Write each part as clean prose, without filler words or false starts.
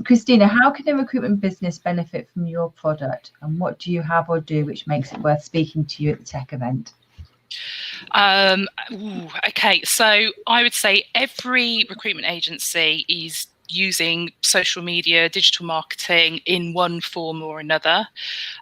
Christina, how can a recruitment business benefit from your product, and what do you have or do which makes it worth speaking to you at the tech event? Okay, so I would say every recruitment agency is using social media, digital marketing in one form or another.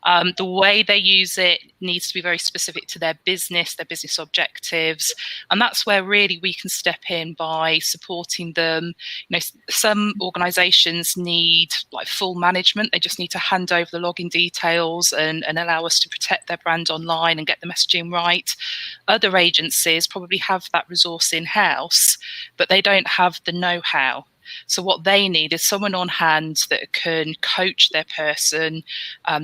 The way they use it needs to be very specific to their business objectives. And that's where really we can step in by supporting them. You know, some organizations need like full management. They just need to hand over the login details and allow us to protect their brand online and get the messaging right. Other agencies probably have that resource in-house, but they don't have the know-how. So what they need is someone on hand that can coach their person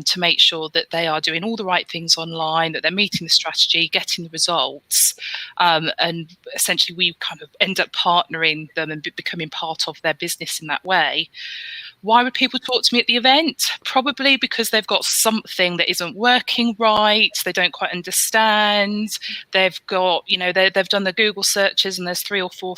to make sure that they are doing all the right things online, that they're meeting the strategy, getting the results. And essentially we kind of end up partnering them and becoming part of their business in that way. Why would people talk to me at the event? Probably because they've got something that isn't working right. They don't quite understand. They've got, you know, they've done the Google searches and there's 3 or 4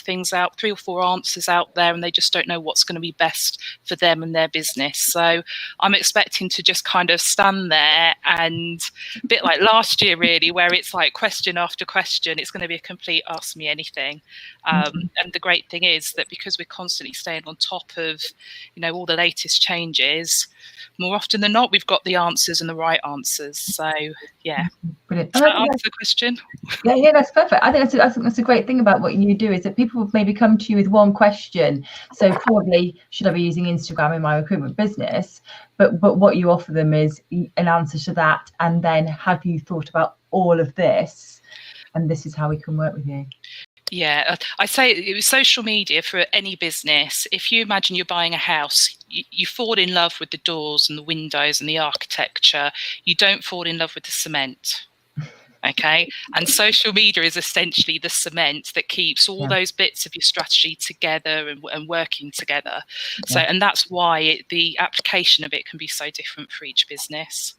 answers out there, and they just don't know what's going to be best for them and their business. So I'm expecting to just kind of stand there and a bit like last year, really, where it's like question after question. It's going to be a complete ask me anything. And the great thing is that because we're constantly staying on top of, you know, all the latest changes, more often than not, we've got the answers and the right answers. So, yeah. Brilliant. Does that answer the question? Yeah, that's perfect. I think that's a great thing about what you do, is that people will maybe come to you with one question. So probably, should I be using Instagram in my recruitment business? But what you offer them is an answer to that. And then, have you thought about all of this? And this is how we can work with you. Yeah, I say it was social media for any business. If you imagine you're buying a house, you fall in love with the doors and the windows and the architecture. You don't fall in love with the cement. Okay, and social media is essentially the cement that keeps all those bits of your strategy together and working together. So, and that's why the application of it can be so different for each business.